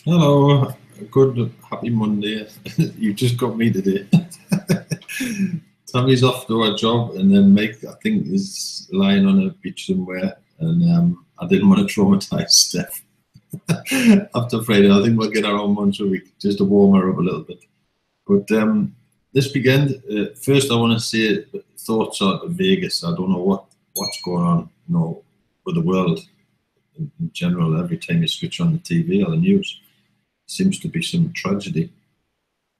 Hello, good happy Monday. You just got me today. Tammy's off to her job, and then Mike, I think, is lying on a beach somewhere. And I didn't want to traumatize Steph after Friday. I think we'll get her on once a week just to warm her up a little bit. But this weekend, first I want to say thoughts on Vegas. I don't know what's going on, with the world in general. Every time you switch on the TV or the news, seems to be some tragedy.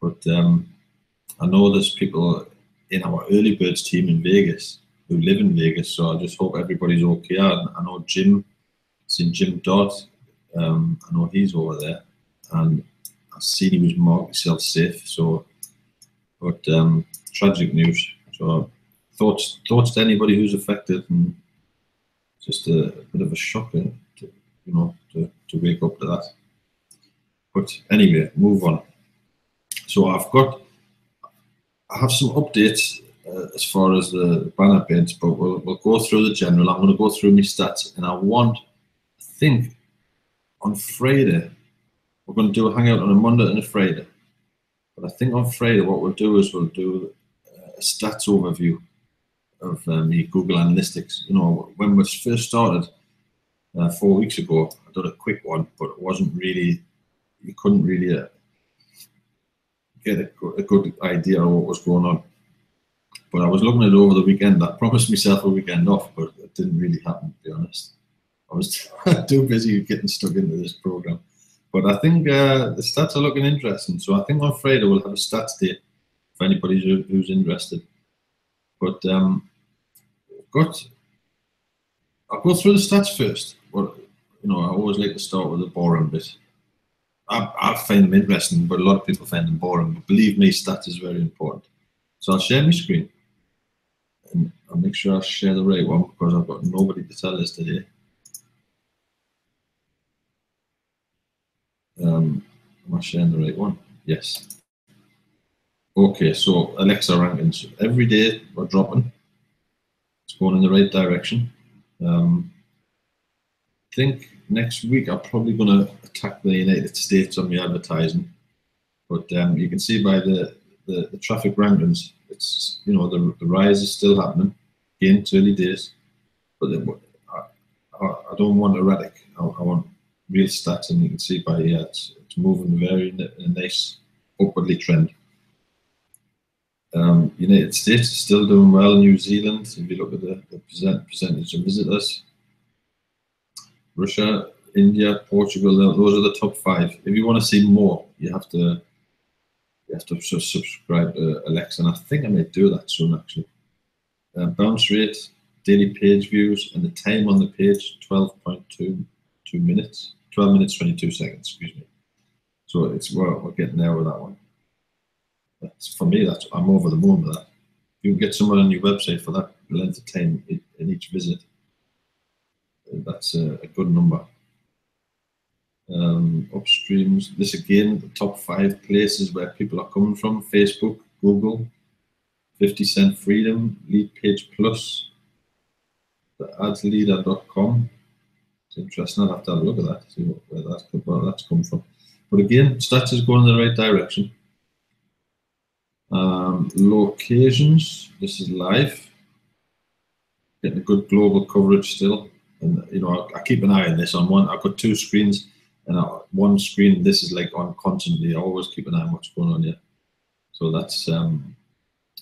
But I know there's people in our early birds team in Vegas who live in Vegas, so I just hope everybody's okay. I know Jim, seen Jim Dodd. I know he's over there, and I seen he was marked himself safe. So, but tragic news. So thoughts to anybody who's affected, and just a bit of a shocker to wake up to that. But anyway, move on. So I have some updates as far as the banner bids, but we'll go through the general. I'm going to go through my stats, and I think on Friday, we're going to do a hangout on a Monday and a Friday. But I think on Friday, what we'll do is we'll do a stats overview of the Google Analytics. When we first started 4 weeks ago, I did a quick one, but it wasn't really, you couldn't really get a good idea of what was going on. But I was looking at it over the weekend. I promised myself a weekend off, but it didn't really happen, to be honest. I was too busy getting stuck into this program. But I think the stats are looking interesting. So I think on Friday we'll have a stats day for anybody who's interested. But I'll go through the stats first. But I always like to start with the boring bit. I find them interesting, but a lot of people find them boring. But believe me, stats is very important. So I'll share my screen, and I'll make sure I share the right one because I've got nobody to tell this today. Am I sharing the right one? Yes. Okay, so Alexa rankings. Every day we're dropping. It's going in the right direction. I think next week I'm probably going to attack the United States on the advertising, but you can see by the traffic rankings, it's the rise is still happening. Again, it's early days, but I don't want erratic. I want real stats, and you can see by it's moving very nice upwardly trend. United States is still doing well. New Zealand, if you look at the percentage of visitors. Russia, India, Portugal, those are the top 5. If you want to see more, you have to subscribe to Alexa, and I think I may do that soon actually. Bounce rate, daily page views, and the time on the page, 12.22 minutes, 12 minutes 22 seconds, excuse me. So we're getting there with that one. For me, I'm over the moon with that. You can get someone on your website for that length of time in each visit. That's a good number. Upstreams, this again, the top 5 places where people are coming from: Facebook, Google, 50 Cent Freedom, Lead Page Plus, the adsleader.com. It's interesting. I'll have to have a look at that, see where that's come from. But again, stats is going in the right direction. Locations, this is live. Getting a good global coverage still. And I keep an eye on this. On one, I've got 2 screens, and one screen, this is like on constantly. I always keep an eye on what's going on here. So that's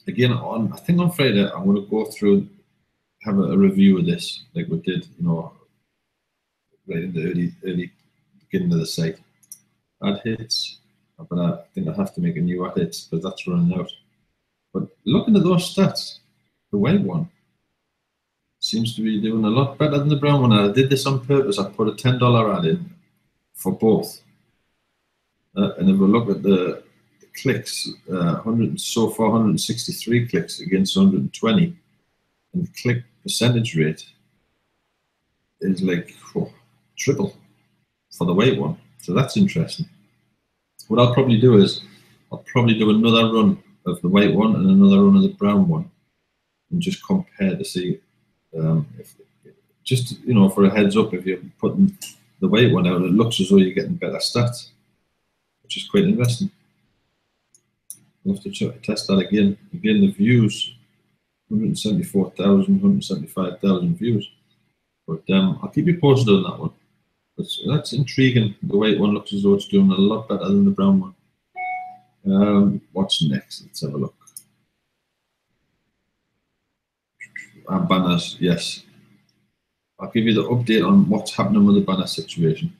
again I think on Friday I'm going to go through, have a review of this like we did, right in the early beginning of the site. Ad hits, but I think I have to make a new ad hits because that's running out. But looking at those stats, the white one seems to be doing a lot better than the brown one. I did this on purpose. I put a $10 ad in for both. And if we look at the clicks, so far 163 clicks against 120. And the click percentage rate is like triple for the white one. So that's interesting. What I'll probably do is, I'll probably do another run of the white one and another run of the brown one, and just compare to see if, just for a heads up, if you're putting the white one out, it looks as though you're getting better stats. which is quite interesting. We'll have to test that again. Again, the views, 174,000, 175,000 views. But I'll keep you posted on that one. But that's intriguing. The white one looks as though it's doing a lot better than the brown one. What's next? Let's have a look. Banners, yes. I'll give you the update on what's happening with the banner situation.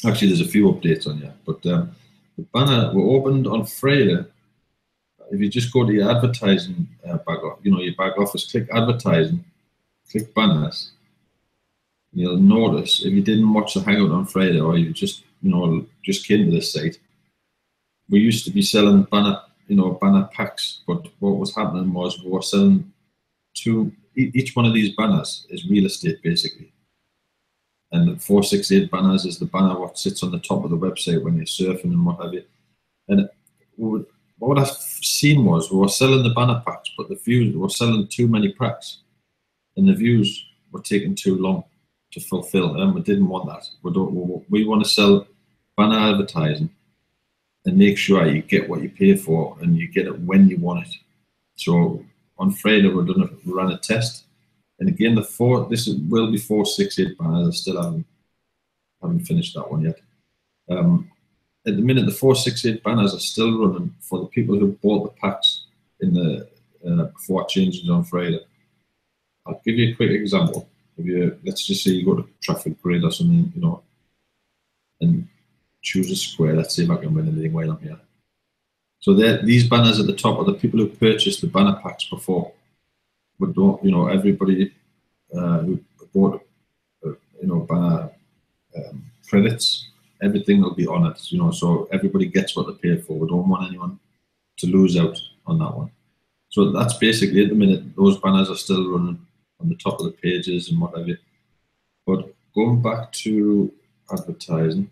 Actually, there's a few updates on here, but the banner were opened on Friday. If you just go to your advertising your back office, click advertising, click banners, you'll notice if you didn't watch the hangout on Friday, or you just came to this site, we used to be selling banner packs, but what was happening was we were selling each one of these banners is real estate basically. And the 468 banners is the banner what sits on the top of the website when you're surfing and what have you. And what I've seen was we were selling the banner packs, but the views, we were selling too many packs, and the views were taking too long to fulfill, and we didn't want that. We want to sell banner advertising and make sure you get what you pay for and you get it when you want it. So on Friday we ran a test, and again this will be 468 banners. I still haven't finished that one yet. At the minute, the 468 banners are still running for the people who bought the packs in the before changing on Friday. I'll give you a quick example. Let's just say you go to Traffic Grid or something, and choose a square. Let's see if I can win anything while I'm here. So these banners at the top are the people who purchased the banner packs before. But everybody who bought banner credits, everything will be on it, so everybody gets what they paid for. We don't want anyone to lose out on that one. So that's basically at the minute, those banners are still running on the top of the pages and what have you. But going back to advertising,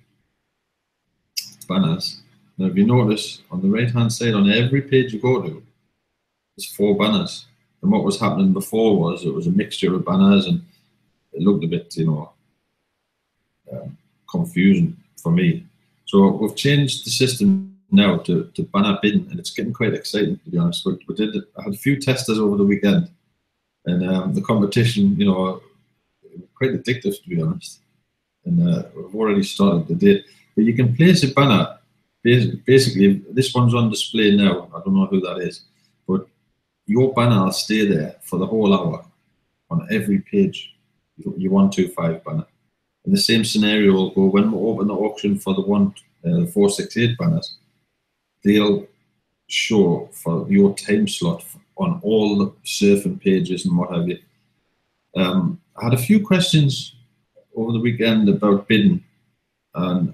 banners, now if you notice on the right hand side on every page you go to, there's 4 banners. And what was happening before was it was a mixture of banners, and it looked a bit, confusing for me. So we've changed the system now to banner bidding, and it's getting quite exciting, to be honest. I had a few testers over the weekend, and the competition, quite addictive, to be honest. And we've already started the day. But you can place a banner. Basically, this one's on display now. I don't know who that is, but your banner will stay there for the whole hour on every page. Your 125 banner. And the same scenario will go when we open the auction for the 468 banners. They'll show for your time slot on all the surfing pages and what have you. I had a few questions over the weekend about bidding, and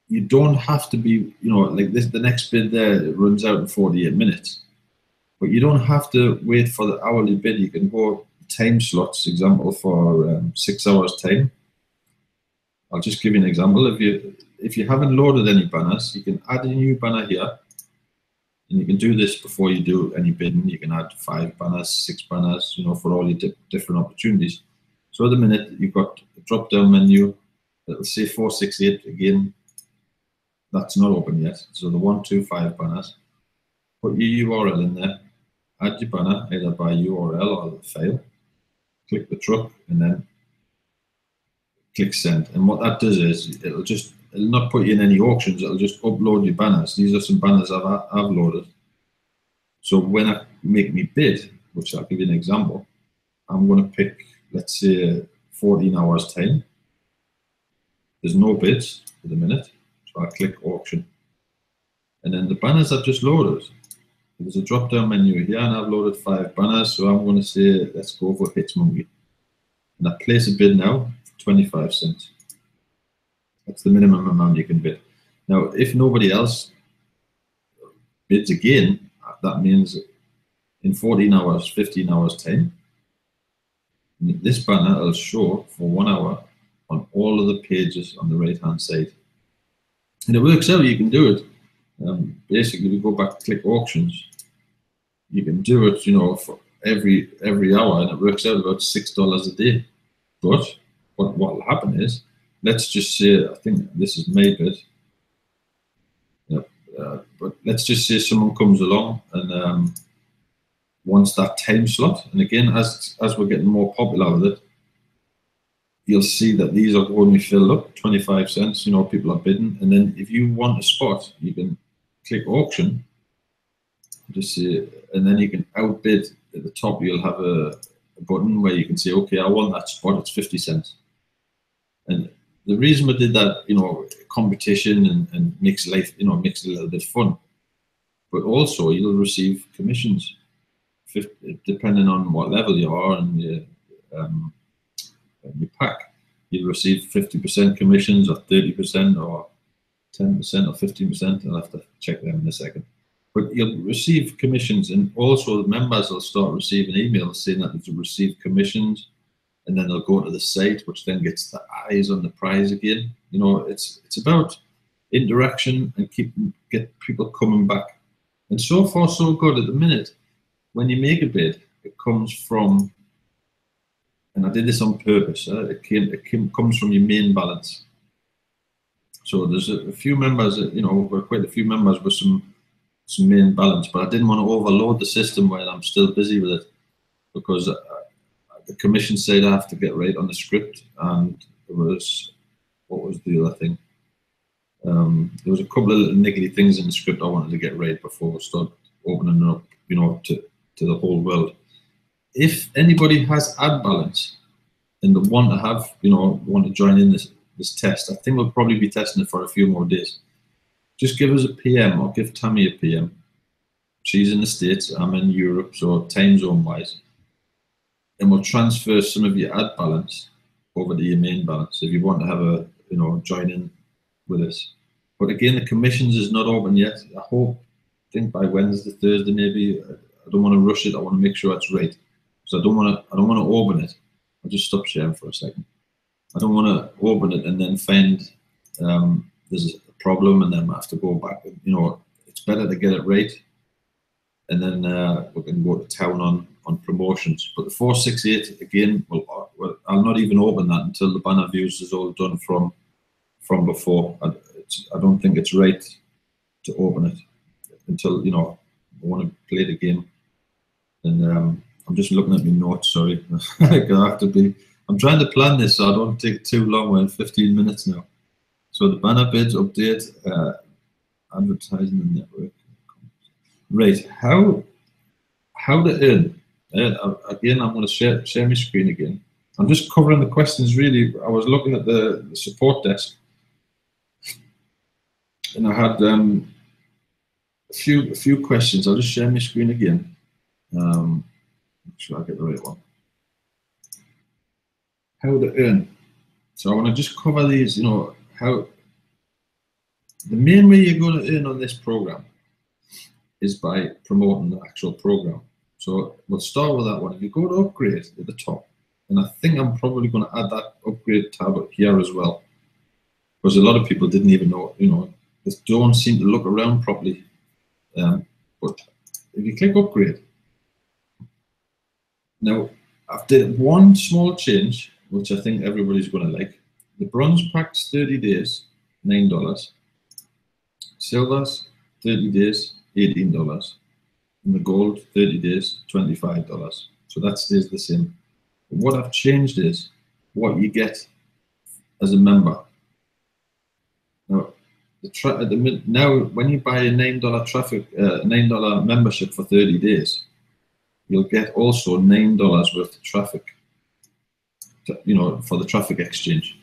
you don't have to be, like this. The next bid there, it runs out in 48 minutes, but you don't have to wait for the hourly bid. You can go time slots, example for 6 hours time. I'll just give you an example. If you haven't loaded any banners, you can add a new banner here, and you can do this before you do any bidding. You can add 5 banners, 6 banners, for all your different opportunities. So at the minute, you've got a drop-down menu. It'll say 468 again. That's not open yet. So the 125 banners. Put your URL in there. Add your banner either by URL or the file. Click the truck and then click send. And what that does is it'll not put you in any auctions. It'll just upload your banners. These are some banners I've loaded. So when I make me bid, which I'll give you an example, I'm going to pick, let's say, 14 hours time. There's no bids for the minute. So I click auction. And then the banners I've just loaded, there's a drop down menu here, and I've loaded 5 banners. So I'm going to say, let's go for Hits Monkey. And I place a bid now for 25 cents. That's the minimum amount you can bid. Now, if nobody else bids again, that means in 14 hours, 15 hours time, this banner will show for 1 hour on all of the pages on the right hand side. And it works out, you can do it. Basically, we go back, click auctions. You can do it, for every hour, and it works out about $6 a day. But what will happen is, let's just say, I think this is my bid. But let's just say someone comes along and wants that time slot, and again, as we're getting more popular with it, you'll see that these are going to be filled up, 25 cents, you know, people are bidding. And then if you want a spot, you can click auction, just see, and then you can outbid. At the top, you'll have a button where you can say, okay, I want that spot, it's 50 cents. And the reason we did that, you know, competition and makes life, you know, makes it a little bit fun. But also you'll receive commissions, depending on what level you are and your pack. You'll receive 50% commissions or 30% or 10% or 15%. I'll have to check them in a second. But you'll receive commissions, and also the members will start receiving emails saying that they've received commissions, and then they'll go to the site, which then gets the eyes on the prize again. You know, it's about interaction and get people coming back. And so far, so good. At the minute, when you make a bid, it comes from, and I did this on purpose, it comes from your main balance. So there's a few members, you know, we're quite a few members with some main balance, but I didn't want to overload the system when I'm still busy with it, because the commission said I have to get right on the script, and there was, what was the other thing? There was a couple of little niggly things in the script I wanted to get right before we start opening up, you know, to the whole world. If anybody has ad balance and they want to have, you know, want to join in this test, I think we'll probably be testing it for a few more days. Just give us a PM or give Tammy a PM. She's in the States, I'm in Europe, so time zone wise. And we'll transfer some of your ad balance over to your main balance if you want to have a, you know, join in with us. But again, the commissions is not open yet. I think by Wednesday, Thursday maybe. I don't want to rush it. I want to make sure it's right. So I don't want to open it. I'll just stop sharing for a second. I don't want to open it and then find there's a problem and then I have to go back. You know, it's better to get it right, and then we can go to town on promotions. But the 468 again, I'll not even open that until the banner views is all done from before. I don't think it's right to open it until, you know, I want to play the game. And I'm just looking at my notes. Sorry, I'm trying to plan this so I don't take too long. We're in 15 minutes now. So the banner bids update, advertising the network. Right, how to earn? Again, I'm going to share my screen again. I'm just covering the questions really. I was looking at the support desk, and I had a few questions. I'll just share my screen again. Make sure I get the right one. How to earn. So I want to just cover these, you know, how the main way you're going to earn on this program is by promoting the actual program. So we'll start with that one. If you go to upgrade at the top, and I think I'm probably going to add that upgrade tab up here as well, because a lot of people didn't even know, you know, they don't seem to look around properly. But if you click upgrade, now I've did one small change, which I think everybody's going to like. The bronze pack's 30 days, $9. Silver's 30 days, $18. And the gold, 30 days, $25. So that stays the same. But what I've changed is what you get as a member. Now, now when you buy a $9 membership for 30 days, you'll get also $9 worth of traffic, you know, for the traffic exchange.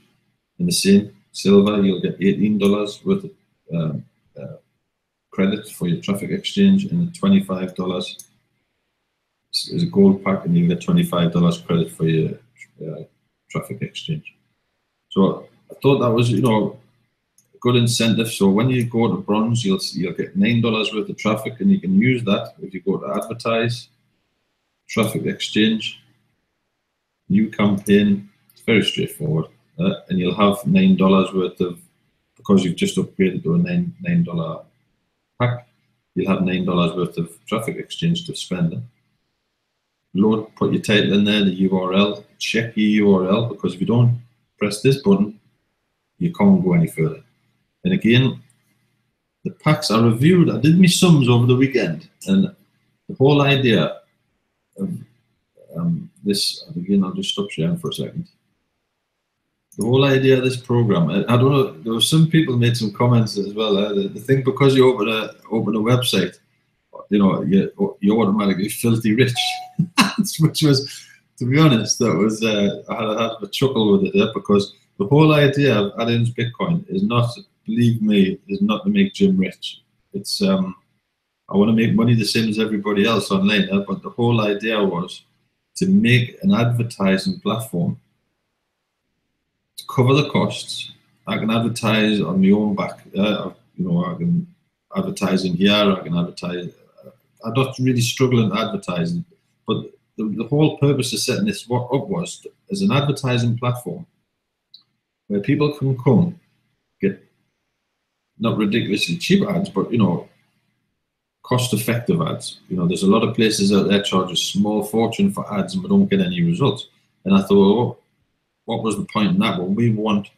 And the same, silver, you'll get $18 worth of credit for your traffic exchange, and $25 is a gold pack, and you get $25 credit for your traffic exchange. So I thought that was, you know, a good incentive. So when you go to bronze, you'll get $9 worth of traffic, and you can use that if you go to advertise, traffic exchange, new campaign. It's very straightforward, and you'll have $9 worth of, because you've just upgraded to a $9 pack, you'll have $9 worth of traffic exchange to spend. Load, put your title in there, the URL, check your URL, because if you don't press this button, you can't go any further. And again, the packs I reviewed, I did my sums over the weekend, and the whole idea of this, again, I'll just stop sharing for a second. The whole idea of this program, I don't know, there were some people made some comments as well. The thing, because you open a website, you know, you're automatically filthy rich, which was, to be honest, that was I had a chuckle with it, because the whole idea of Addins Bitcoin is not, believe me, is not to make Jim rich. It's I want to make money the same as everybody else online, but the whole idea was to make an advertising platform to cover the costs. I can advertise on my own back. You know, I can advertise in here. I can advertise. I'm not really struggling advertising, but the whole purpose of setting this up was as an advertising platform where people can come, get not ridiculously cheap ads, but, you know, cost-effective ads. You know, there's a lot of places out there charge a small fortune for ads and we don't get any results. And I thought, well, what was the point in that? Well, we want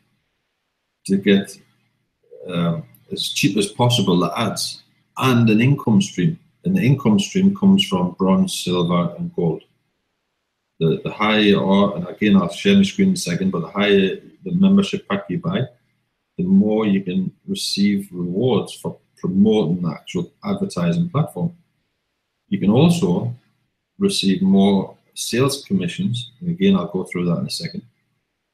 to get as cheap as possible the ads and an income stream. And the income stream comes from bronze, silver, and gold. The higher you are, and again, I'll share my screen in a second, but the higher the membership pack you buy, the more you can receive rewards for promoting the actual advertising platform. You can also receive more sales commissions, and again, I'll go through that in a second.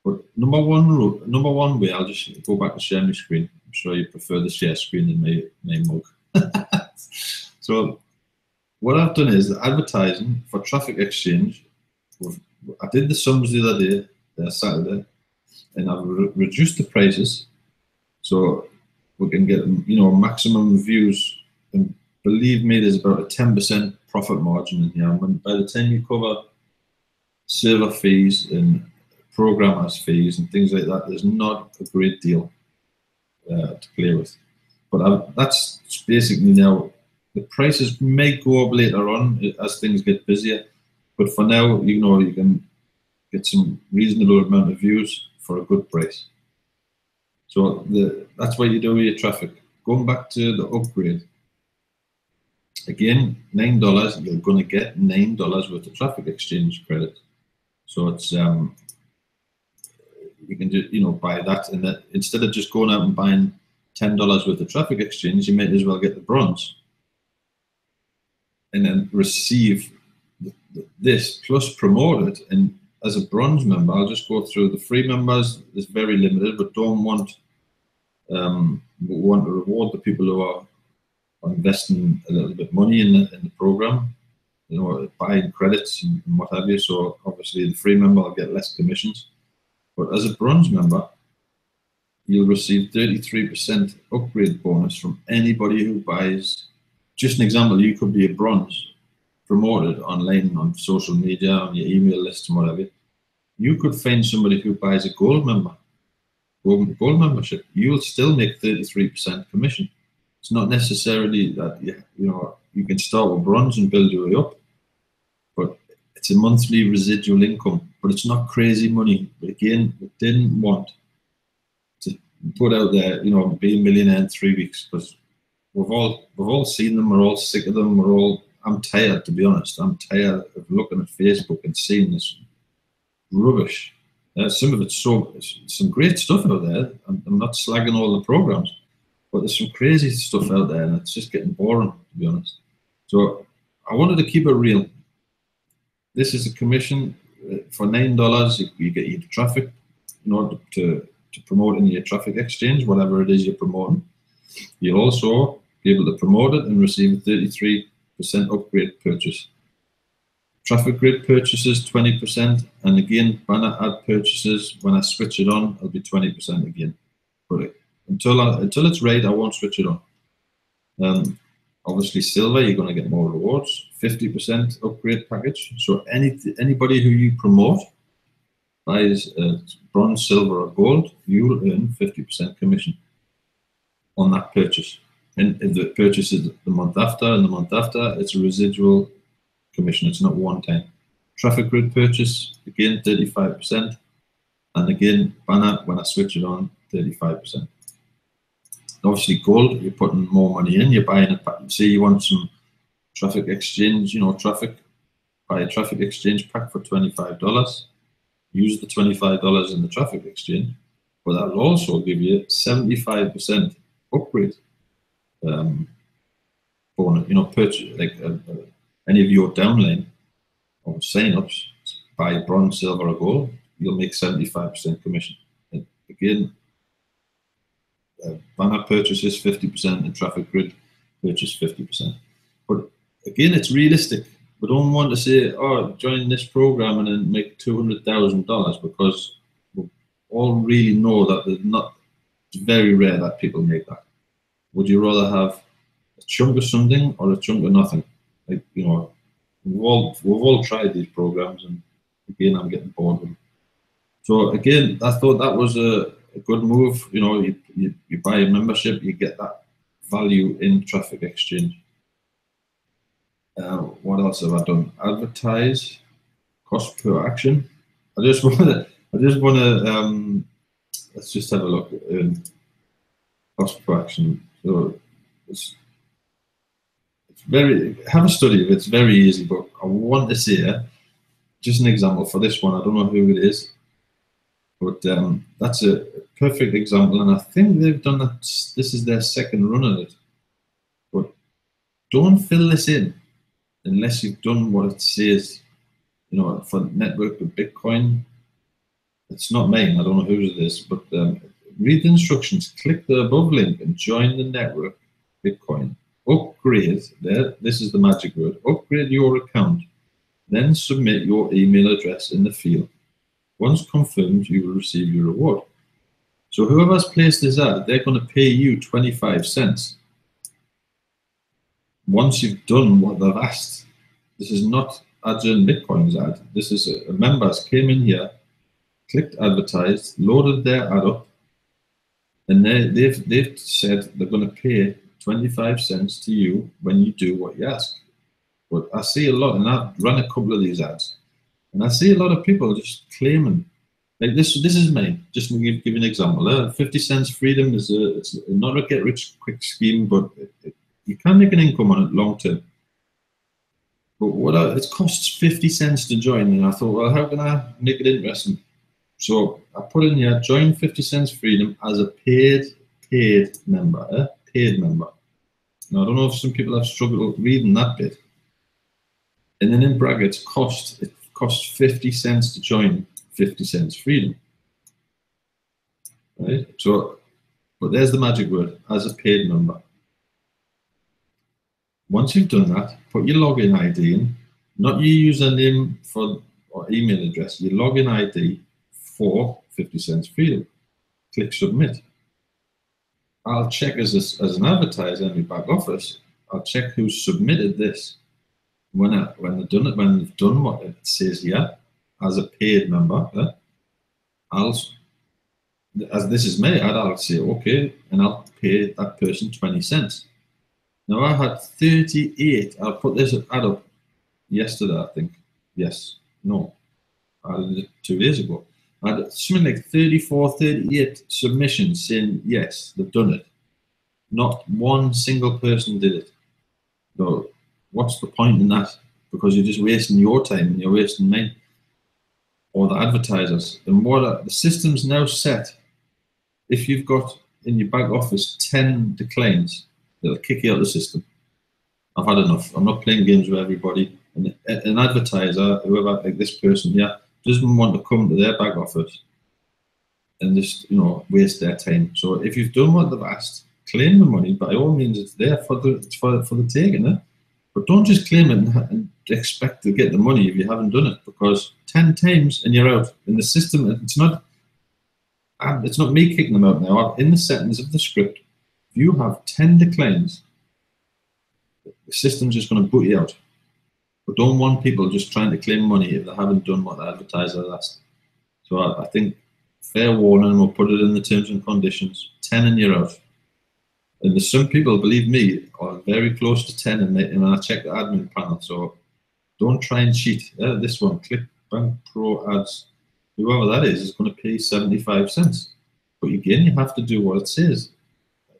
But number one way, I'll just go back and share my screen. I'm sure you prefer the share screen than my mug. So what I've done is the advertising for Traffic Exchange. I did the sums the other day, Saturday, and I've reduced the prices so we can get, you know, maximum views. And believe me, there's about a 10% profit margin in here. And by the time you cover server fees and programmers fees and things like that, there's not a great deal to play with. But that's basically now. The prices may go up later on as things get busier, but for now, you know, you can get some reasonable amount of views for a good price. So that's what you do with your traffic. Going back to the upgrade, again, $9, you're going to get $9 worth of Traffic Exchange credit. So it's you can just, you know, buy that, and that instead of just going out and buying $10 worth of Traffic Exchange, you might as well get the bronze and then receive this plus promote it. And as a bronze member, I'll just go through the free members. It's very limited, but don't want to reward the people who are investing a little bit money in the program, you know, buying credits and what have you. So obviously the free member will get less commissions, but as a bronze member, you'll receive 33% upgrade bonus from anybody who buys. Just an example, you could be a bronze, promoted online on social media, on your email list and whatever. You could find somebody who buys a gold membership. You'll still make 33% commission. It's not necessarily that you know, you can start with bronze and build your way up, but it's a monthly residual income. But it's not crazy money. But again, we didn't want to put out there, you know, be a millionaire in 3 weeks, because we've all seen them. We're all sick of them. I'm tired, to be honest. I'm tired of looking at Facebook and seeing this rubbish. Some of it's some great stuff out there. I'm not slagging all the programs, but there's some crazy stuff out there, and it's just getting boring, to be honest. So I wanted to keep it real. This is a commission for $9. You get your traffic in order to promote in your Traffic Exchange, whatever it is you're promoting. You'll also be able to promote it and receive a 33% upgrade purchase. Traffic grid purchases 20%, and again, banner ad purchases, when I switch it on, it'll be 20% again. But until it's right, I won't switch it on. Obviously, silver, you're going to get more rewards. 50% upgrade package. So anybody who you promote buys bronze, silver, or gold, you will earn 50% commission on that purchase. And if the purchase is the month after, and the month after, it's a residual commission. It's not one time. Traffic grid purchase, again, 35%. And again, banner, when I switch it on, 35%. obviously gold, you're putting more money in, you're buying it back. Say you want some traffic exchange, you know, buy a traffic exchange pack for $25. Use the $25 in the traffic exchange, but that'll also give you 75% upgrade bonus. You know, purchase like any of your downline or sign-ups, buy bronze, silver, or gold, you'll make 75% commission. And again, banner purchases 50% and traffic grid purchase 50%. But again, it's realistic. We don't want to say, oh, join this program and then make $200,000, because we all really know that it's very rare that people make that. Would you rather have a chunk of something or a chunk of nothing? Like, you know, we've all tried these programs, and again, I'm getting bored with them. So again, I thought that was a good move. You know, you buy a membership, you get that value in traffic exchange. What else have I done? Advertise, cost per action. I just want to. Let's just have a look at cost per action. So it's very. Have a study of it. It's very easy, but I want to say just an example for this one. I don't know who it is, but that's a perfect example, and I think they've done that. This is their second run at it. But don't fill this in unless you've done what it says. You know, for network with Bitcoin, it's not mine, I don't know whose it is, but read the instructions, click the above link and join the network Bitcoin. Upgrade, this is the magic word, upgrade your account, then submit your email address in the field. Once confirmed, you will receive your reward. So whoever's placed this ad, they're going to pay you 25 cents. Once you've done what they've asked. This is not ads earn Bitcoin's ad. This is a members came in here, clicked advertise, loaded their ad up, and they've said they're going to pay 25 cents to you when you do what you ask. But I see a lot, and I've run a couple of these ads, and I see a lot of people just claiming, like this is mine. Just to give an example. 50 cents freedom is it's not a get rich quick scheme, but you can make an income on it long term. But it costs 50 cents to join, and I thought, well, how can I make it interesting? So I put in here, join 50 cents freedom as a paid member, paid member. Now, I don't know if some people have struggled reading that bit. And then in brackets, it costs 50 cents to join 50 cents freedom. Right? So, but there's the magic word, as a paid member. Once you've done that, put your login ID in, not your username or email address, your login ID for 50 cents freedom. Click submit. I'll check as an advertiser in my back office, I'll check who submitted this. When they've done what it says here, as a paid member, as this is me, I'll say okay, and I'll pay that person 20 cents. Now I had 38, I'll put this ad up yesterday, I think. Yes, no, I did it 2 days ago. I had something like 34, 38 submissions saying, yes, they've done it. Not one single person did it. So what's the point in that? Because you're just wasting your time and you're wasting mine or the advertisers. And what the system's now set, if you've got in your back office 10 declines, they'll kick you out of the system. I've had enough. I'm not playing games with everybody. And an advertiser, whoever, like this person here, doesn't want to come to their back office and just, you know, waste their time. So if you've done what they've asked, claim the money. By all means, it's there for the taking. But don't just claim it and expect to get the money if you haven't done it, because 10 times and you're out. In the system, it's not me kicking them out now. In the settings of the script, if you have 10 declines, the system's just going to boot you out. But don't want people just trying to claim money if they haven't done what the advertiser asked. So I think fair warning, we'll put it in the terms and conditions, 10 and you're out. And there's some people, believe me, are very close to 10 and I check the admin panel. So don't try and cheat. This one, Click Bank Pro Ads, whoever that is going to pay 75 cents. But again, you have to do what it says.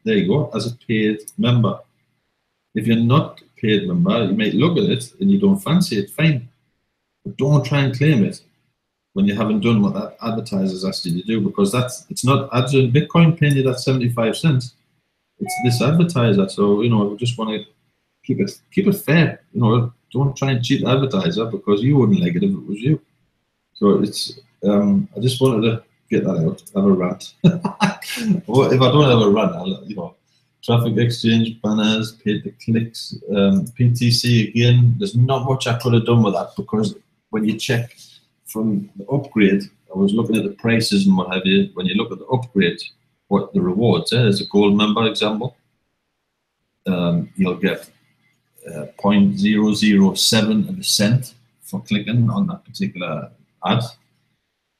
there you go, as a paid member. If you're not a paid member, you might look at it and you don't fancy it, fine. But don't try and claim it when you haven't done what that advertiser's asked you to do, because it's not Adsvduo Bitcoin paying you that 75 cents. It's this advertiser. So, you know, we just want to keep it fair. You know, don't try and cheat the advertiser, because you wouldn't like it if it was you. So it's, I just wanted to get that out, have a rant. Well, if I don't have a rant, I'll, you know, traffic exchange, banners, pay-per-clicks, PTC again, there's not much I could have done with that, because when you check from the upgrade, I was looking at the prices and what have you, when you look at the upgrade, what the rewards, as a gold member example, you'll get 0.007 of a cent for clicking on that particular ad,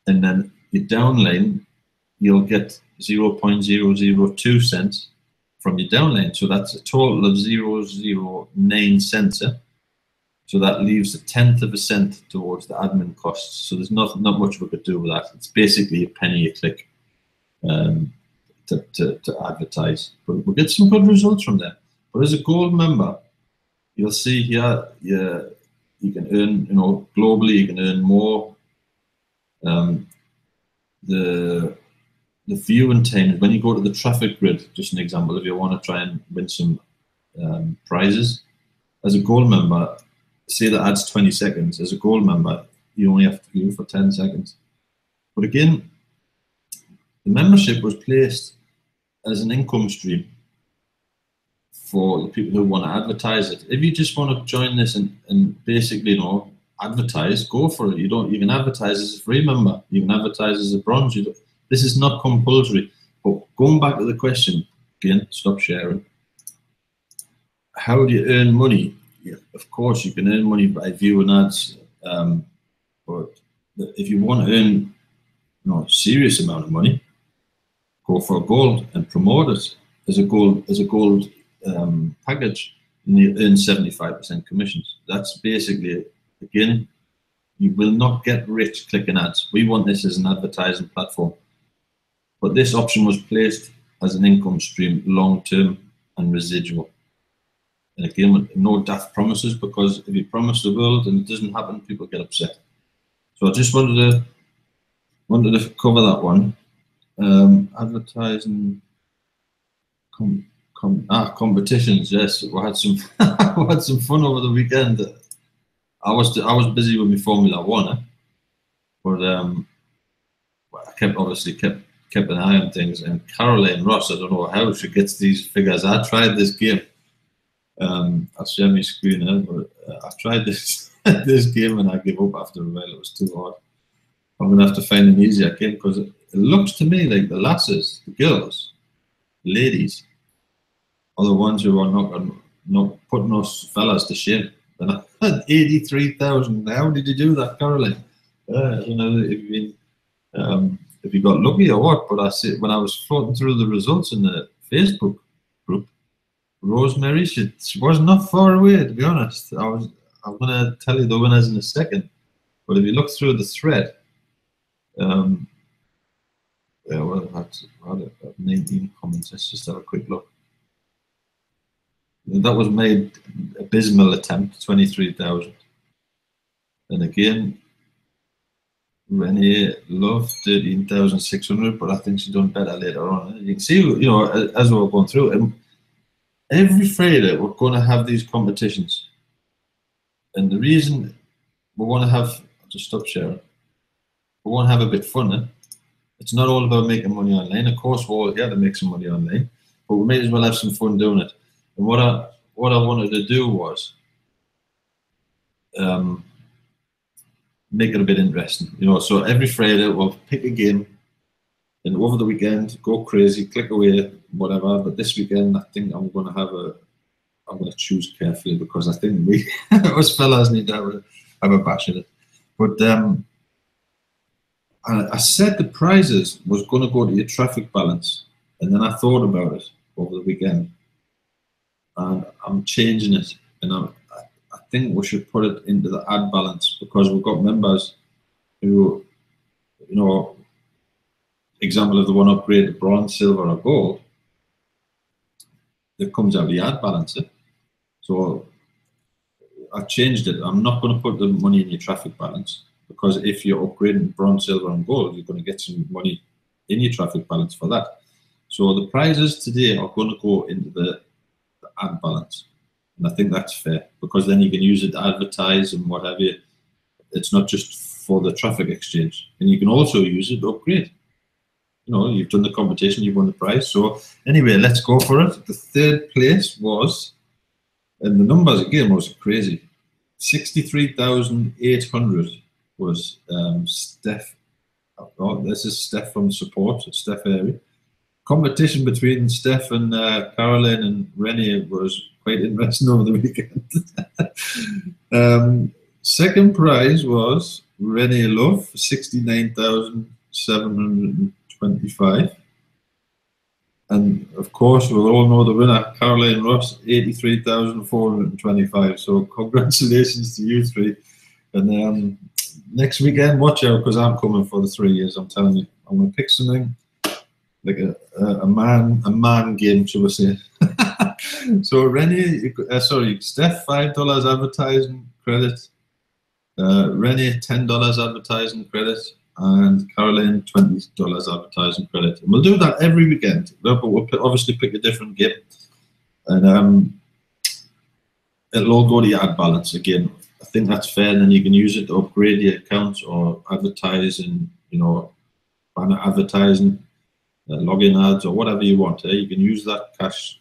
and then your downline, you'll get 0.002 cents from your downline. So that's a total of 0.009 cents. So that leaves 1/10 of a cent towards the admin costs. So there's not much we could do with that. It's basically a penny a click to advertise. But we'll get some good results from there. But as a gold member, you'll see here, you can earn, you know, globally, you can earn more. The viewing time, when you go to the traffic grid, just an example, if you want to try and win some prizes, as a gold member, say that ad's 20 seconds, as a gold member, you only have to view for 10 seconds. But again, the membership was placed as an income stream for the people who want to advertise it. If you just want to join this and basically, you know, advertise, go for it. You can advertise as a free member. You can advertise as a bronze. This is not compulsory. But going back to the question, again, stop sharing. How do you earn money? Yeah, of course, you can earn money by viewing ads. But if you want to earn, you know, a serious amount of money, go for gold and promote it as a gold package, and you earn 75% commissions. That's basically, again, you will not get rich clicking ads. We want this as an advertising platform. But this option was placed as an income stream, long-term and residual. And again, with no daft promises, because if you promise the world and it doesn't happen, people get upset. So I just wanted to cover that one. Advertising competitions. Yes, we had some we had some fun over the weekend. I was busy with my Formula One, but I obviously kept an eye on things. And Caroline Ross, I don't know how she gets these figures. I tried this game. I'll share my screen now, but I tried this this game and I gave up after a while. It was too hard. I'm gonna have to find an easier game, because it looks to me like the lasses, the girls, the ladies, are the ones who are not putting us fellas to shame. And I had 83,000. How did you do that, Caroline? I don't know if you got lucky or what, but I see when I was floating through the results in the Facebook group, Rosemary, she was not far away, to be honest. I'm gonna tell you the winners in a second, but if you look through the thread, yeah, well, I had 19 comments. Let's just have a quick look. That was my abysmal attempt, 23,000. And again, Renee Love, 13,600, but I think she's done better later on. You can see, you know, as we're going through, every Friday we're going to have these competitions. And the reason we want to have, I'll just stop sharing, we want to have a bit fun. It's not all about making money online. Of course, we're all here to make some money online, but we may as well have some fun doing it. And what I wanted to do was make it a bit interesting, you know. So every Friday we'll pick a game, and over the weekend go crazy, click away, whatever. But this weekend, I think I'm going to choose carefully, because I think we, us fellas, need to have a bash at it. But I said the prizes was going to go to your traffic balance, and then I thought about it over the weekend, and I'm changing it, and I think we should put it into the ad balance, because we've got members who, you know, example of the one upgrade to bronze, silver, or gold. that comes out of the ad balancer. So I changed it. I'm not going to put the money in your traffic balance, because if you're upgrading bronze, silver, and gold, you're going to get some money in your traffic balance for that. So the prizes today are going to go into the ad balance, and I think that's fair, because then you can use it to advertise and whatever. It's not just for the traffic exchange, and you can also use it to upgrade. You know, you've done the competition, you've won the prize. So anyway, let's go for it. The third place was, and the numbers again was crazy, 63,800 was Steph. Oh, this is Steph from support, Steph Airy. Competition between Steph and Caroline and Rennie was quite interesting over the weekend. Second prize was Rennie Love, 69,725. And of course, we'll all know the winner, Caroline Ross, 83,425. So congratulations to you three. And next weekend, watch out, because I'm coming for the 3 years. I'm telling you, I'm going to pick something like a man game, shall we say? So Rennie, Steph, $5 advertising credit. Rennie, $10 advertising credit. And Caroline, $20 advertising credit. And we'll do that every weekend, but we'll obviously pick a different game. And it'll all go to your ad balance again. I think that's fair, and then you can use it to upgrade your accounts or advertise in, you know, banner advertising, login ads, or whatever you want. You can use that cash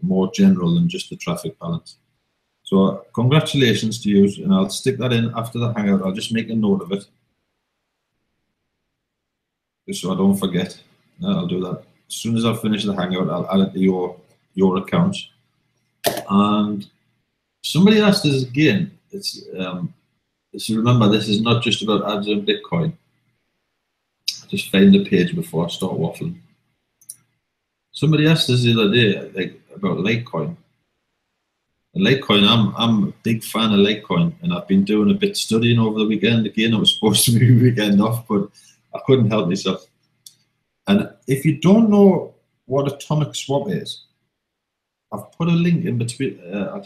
more general than just the traffic balance. So congratulations to you, and I'll stick that in after the hangout. I'll just make a note of it, just so I don't forget. I'll do that as soon as I finish the hangout. I'll add it to your accounts. And somebody asked us again. So remember, this is not just about ads and Bitcoin. Just find the page before I start waffling. Somebody asked us the other day, like, about Litecoin. And Litecoin, I'm a big fan of Litecoin, and I've been doing a bit studying over the weekend. Again, I was supposed to be weekend off, but I couldn't help myself. And if you don't know what atomic swap is, I've put a link in between. Am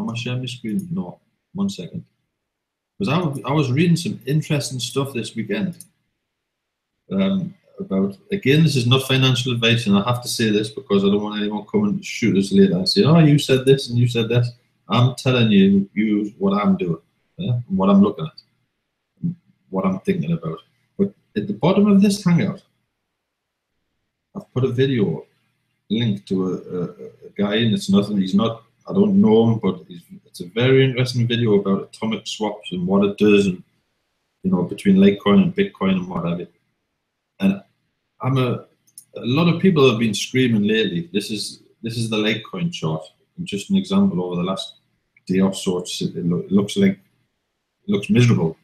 I sharing my screen? No, 1 second. Because I was reading some interesting stuff this weekend about, again, this is not financial advice, and I have to say this because I don't want anyone coming to shoot us later and say, oh, you said this and you said that. I'm telling you what I'm doing, what I'm looking at, what I'm thinking about. But at the bottom of this hangout, I've put a video link to a guy, and it's nothing, I don't know him, but it's a very interesting video about atomic swaps and what it does, and, you know, between Litecoin and Bitcoin and whatever. And a lot of people have been screaming lately, this is the Litecoin chart, and just an example over the last day or so, it looks miserable.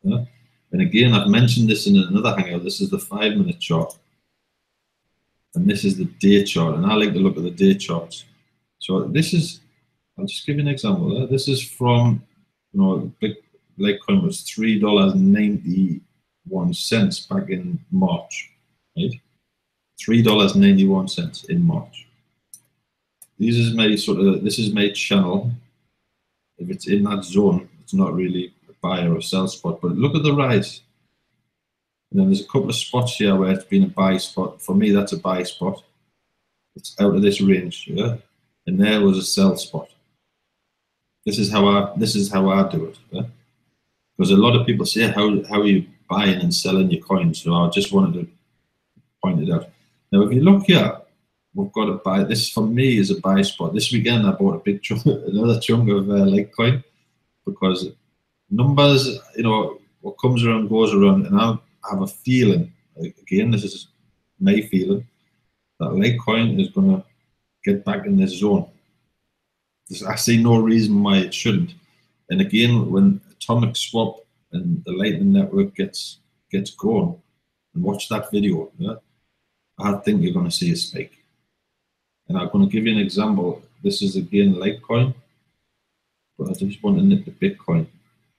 Yeah? And again, I've mentioned this in another hangout. This is the 5-minute chart, and this is the day chart, and I like to look at the day charts. So this is, I'll just give you an example. This is from, you know, Litecoin was $3.91 back in March, right? $3.91 in March. This is my channel. If it's in that zone, it's not really a buy or a sell spot, but look at the rise. And then there's a couple of spots here where it's been a buy spot. For me, that's a buy spot. It's out of this range, yeah. And there was a sell spot. This is how I do it, yeah? Because a lot of people say, how are you buying and selling your coins? So I just wanted to point it out. Now, if you look here, we've got a buy. This for me is a buy spot. This weekend I bought a big chunk, another chunk of Litecoin, because numbers, you know, what comes around goes around, and I have a feeling, again, this is my feeling, that Litecoin is going to get back in this zone. I see no reason why it shouldn't. And again, when atomic swap and the Lightning Network gets going, and watch that video, yeah, I think you're going to see a spike. And I'm going to give you an example. This is again Litecoin, but I just want to nip the Bitcoin.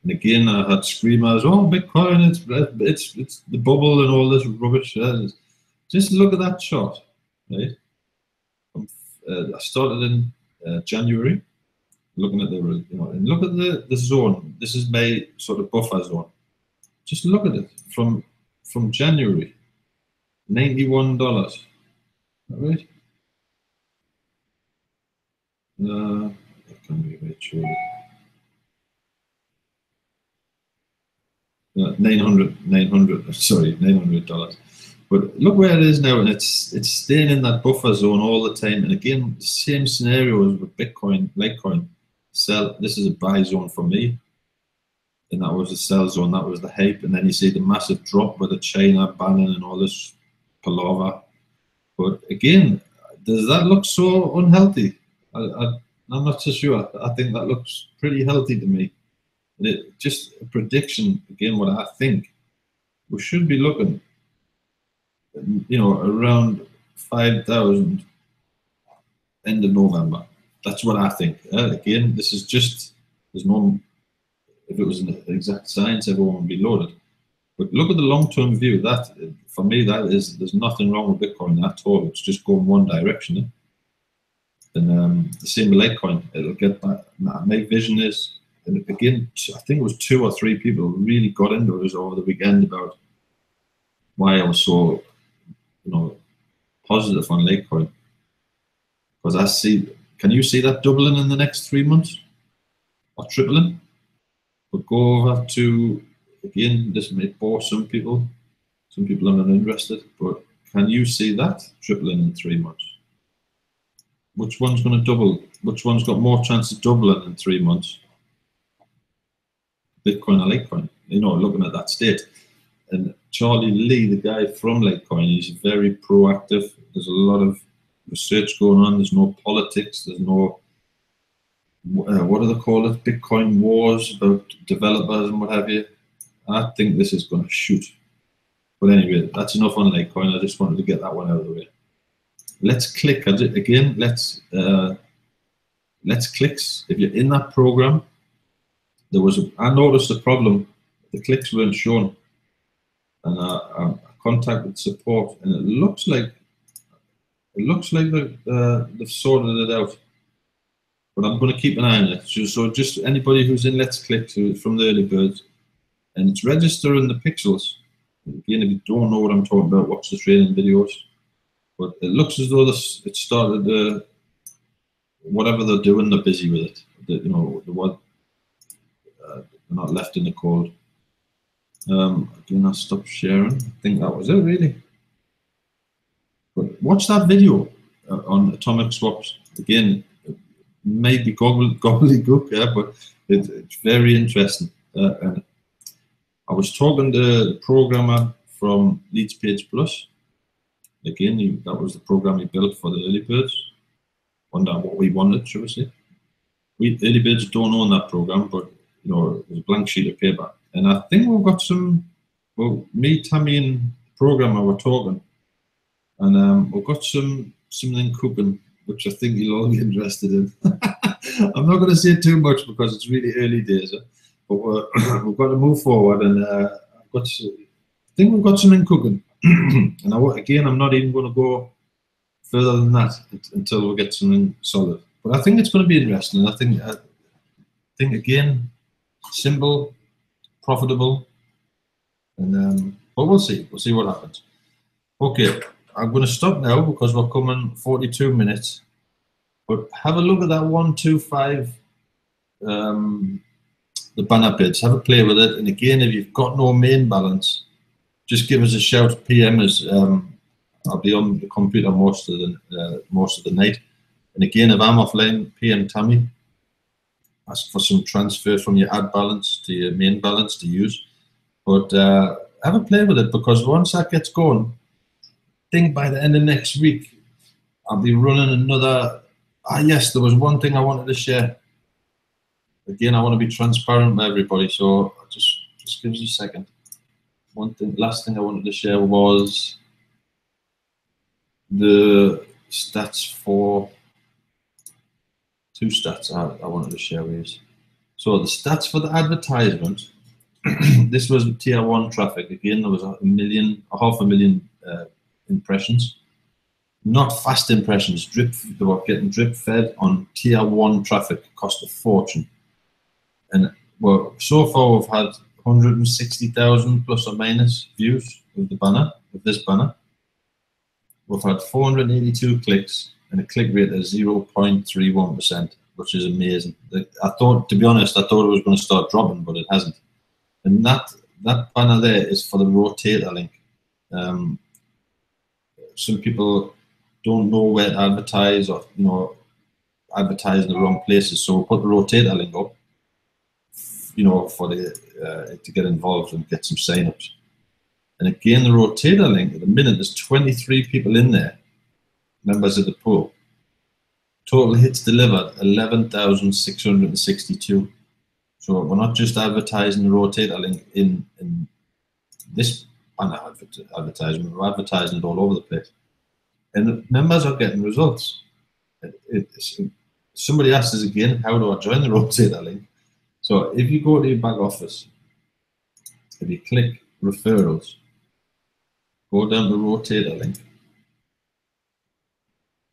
And again, I had screamers, oh, Bitcoin, it's the bubble and all this rubbish. Yeah. Just look at that chart, right? I started in January, looking at the, and look at the zone. This is my sort of buffer zone. Just look at it from January, $91. Right? That can be right, surely. 900, sorry, $900. But look where it is now, and it's staying in that buffer zone all the time. And again, same scenario as with Bitcoin, Litecoin. Sell. This is a buy zone for me, and that was the sell zone. That was the hype, and then you see the massive drop with the China banning and all this palaver. But again, does that look so unhealthy? I'm not so sure. I think that looks pretty healthy to me. And it just a prediction again. What I think we should be looking, around 5,000 end of November. That's what I think. Again, this is just, there's no, if it was an exact science, everyone would be loaded. But look at the long-term view. That, for me, that is, there's nothing wrong with Bitcoin at all. It's just going one direction. And the same with Litecoin. It'll get back. My vision is, and again, I think it was 2 or 3 people really got into it over the weekend about why I was so, positive on Litecoin. Because I see, can you see that doubling in the next 3 months? Or tripling? But go over to, again, this may bore some people. Some people are not interested. But can you see that tripling in 3 months? Which one's going to double? Which one's got more chance of doubling in 3 months? Bitcoin or Litecoin? Looking at that state. And Charlie Lee, the guy from Litecoin, he's very proactive. There's a lot of research going on. There's no politics. There's no, what do they call it? Bitcoin wars about developers and what have you. I think this is going to shoot. But anyway, that's enough on Litecoin. I just wanted to get that one out of the way. Let's click again. Let's clicks. If you're in that program, I noticed a problem. The clicks weren't shown. And I contacted support, and it looks like they've sorted it out. But I'm going to keep an eye on it. So just anybody who's in Let's Click from the early birds, and it's registering the pixels. Again, if you don't know what I'm talking about, watch the training videos. But it looks as though it started. Whatever they're doing, they're busy with it. They're not left in the cold. Again, I'll stop sharing. I think that was it, really. But watch that video on atomic swaps. Again, maybe gobbledygook, yeah, but it's very interesting. And I was talking to the programmer from Leads Page Plus. Again, that was the program he built for the early birds. Wonder what we wanted, should we say. We early birds don't own that program, but it was a blank sheet of paper. And I think we've got some, well, me, Tammy, and the programmer were talking, and we've got something cooking, which I think you'll all be interested in. I'm not going to say too much because it's really early days, but we've got to move forward, and I think we've got something cooking. And again, I'm not even going to go further than that until we get something solid. But I think it's going to be interesting. I think again, simple, profitable, and but we'll see. We'll see what happens. Okay, I'm going to stop now because we're coming 42 minutes. But have a look at that 125, the banner bids. Have a play with it. And again, if you've got no main balance, just give us a shout. PM us. I'll be on the computer most of the night. And again, if I'm offline, PM Tammy. Ask for some transfer from your ad balance to your main balance to use. But have a play with it, because once that gets going, I think by the end of next week, I'll be running another. Yes, there was one thing I wanted to share. Again, I want to be transparent with everybody, so just give us a second. Last thing I wanted to share was the stats for. 2 stats I wanted to share with you. So the stats for the advertisement, this was tier 1 traffic. Again, there was 500,000 impressions. not fast impressions, drip. They were getting drip fed on tier 1 traffic, cost a fortune. And well, so far we've had 160,000 plus or minus views of the banner, of this banner. We've had 482 clicks and a click rate of 0.31%, which is amazing. I thought, to be honest, I thought it was going to start dropping, but it hasn't. And that banner there is for the rotator link. Some people don't know where to advertise, or advertise in the wrong places. So we'll put the rotator link up, for the to get involved and get some sign-ups. And again, the rotator link, at the minute, there's 23 people in there, members of the pool. Total hits delivered, 11,662. So we're not just advertising the rotator link in this banner advertisement, we're advertising it all over the place. And members are getting results. Somebody asked us again, how do I join the rotator link? So if you go to your back office, if you click referrals, go down to rotator link,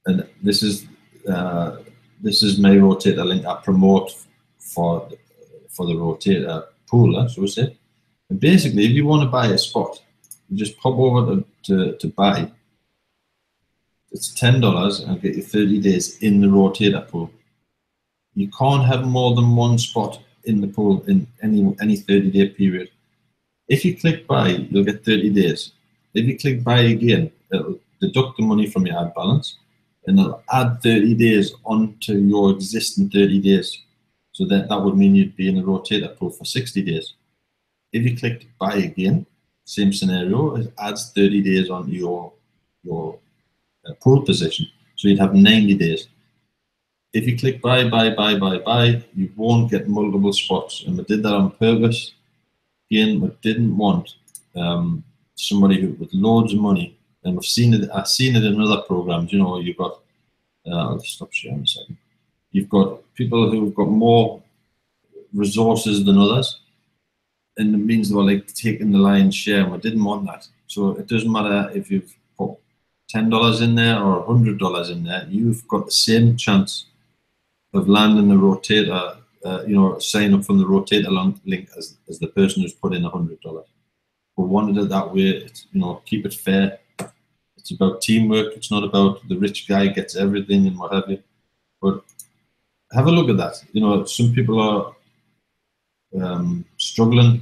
and this is my rotator link I promote for the rotator pool, so we say. And basically, if you want to buy a spot, you just pop over to buy. It's $10 and get you 30 days in the rotator pool. You can't have more than one spot in the pool in any 30-day period. If you click buy, you'll get 30 days. If you click buy again, it'll deduct the money from your ad balance, and it'll add 30 days onto your existing 30 days. So that would mean you'd be in the rotator pool for 60 days. If you click buy again, same scenario, it adds 30 days onto your pool position. So you'd have 90 days. If you click buy, you won't get multiple spots. And we did that on purpose. Again, we didn't want somebody with loads of money. And I've seen it in other programs. You've got, I'll stop sharing a second. You've got people who've got more resources than others, and it means they were like taking the lion's share, and we didn't want that. So it doesn't matter if you've put $10 in there or $100 in there, you've got the same chance of landing the rotator, sign up from the rotator link as the person who's put in $100. We wanted it that way. It's, keep it fair. It's about teamwork. It's not about the rich guy gets everything and what have you. But have a look at that. Some people are struggling,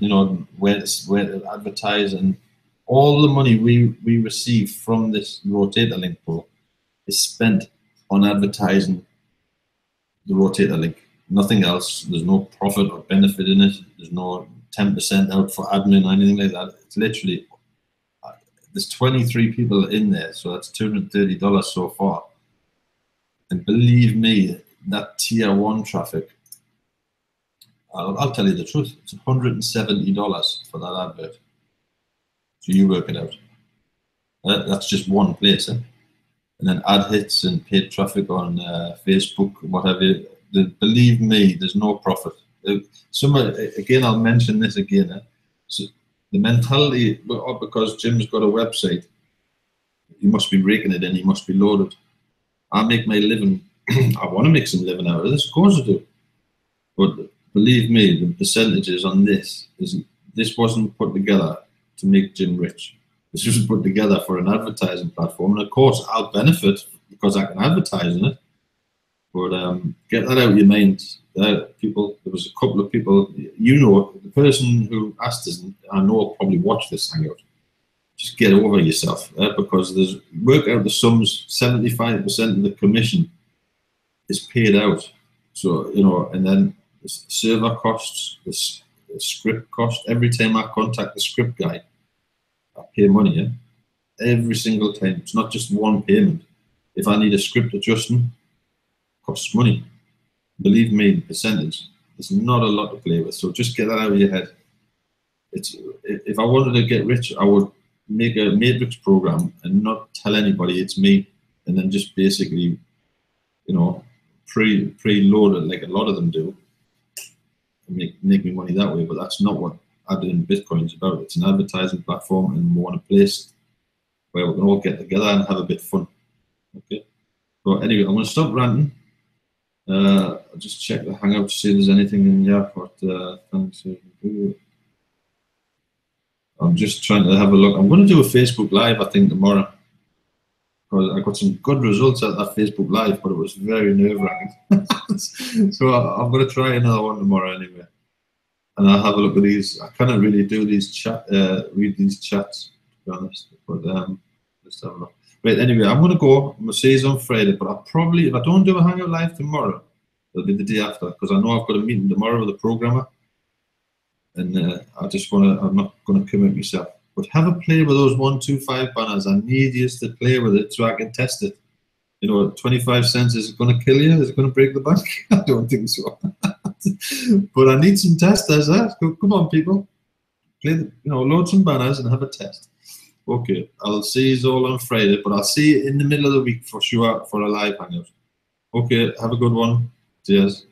where to advertise, and all the money we receive from this rotator link pool is spent on advertising the rotator link. Nothing else. There's no profit or benefit in it. There's no 10% out for admin or anything like that. It's literally, there's 23 people in there, so that's $230 so far. And believe me, that tier 1 traffic, I'll tell you the truth, it's $170 for that advert. So you work it out. That's just one place. And then ad hits and paid traffic on Facebook, whatever. Believe me, there's no profit. Again, I'll mention this again. So the mentality, because Jim's got a website, he must be raking it in, he must be loaded. I make my living, I want to make some living out of this, of course I do. But believe me, the percentages on this wasn't put together to make Jim rich. This was put together for an advertising platform, and of course I'll benefit because I can advertise in it. But get that out of your mind. People, there was a couple of people, the person who asked us, I know probably watched this hangout. Just get over yourself, because there's work out the sums. 75% of the commission is paid out. So and then the server costs, the script cost. Every time I contact the script guy, I pay money. Yeah? Every single time. It's not just one payment. If I need a script adjustment, it costs money. Believe me, the percentage, there's not a lot to play with. So just get that out of your head. If I wanted to get rich, I would make a matrix program and not tell anybody it's me, and then just basically, pre-load it like a lot of them do, and make me money that way. But that's not what adding Bitcoin is about. It's an advertising platform, and we want a place where we can all get together and have a bit of fun. Okay. But anyway, I'm going to stop ranting. I'll just check the Hangout to see if there's anything in here. Thanks. I'm just trying to have a look. I'm going to do a Facebook Live, I think, tomorrow. I got some good results at that Facebook Live, but it was very nerve-wracking. So I'm going to try another one tomorrow anyway. And I'll have a look at these. I cannot really do these read these chats, to be honest. But let's have a look. Right, anyway, I'm going to go. I'm going to see you on Friday, but I'll probably, if I don't do a Hangout Live tomorrow, it'll be the day after, because I know I've got a meeting tomorrow with the programmer. And I'm not going to commit myself. But have a play with those 1, 2, 5 banners. I need you to play with it so I can test it. You know, 25 cents, is it going to kill you? Is it going to break the bank? I don't think so. But I need some testers. Come on, people. Play, load some banners and have a test. Okay, I'll see you all on Friday, but I'll see you in the middle of the week for sure for a live hangout. Okay, have a good one. Cheers.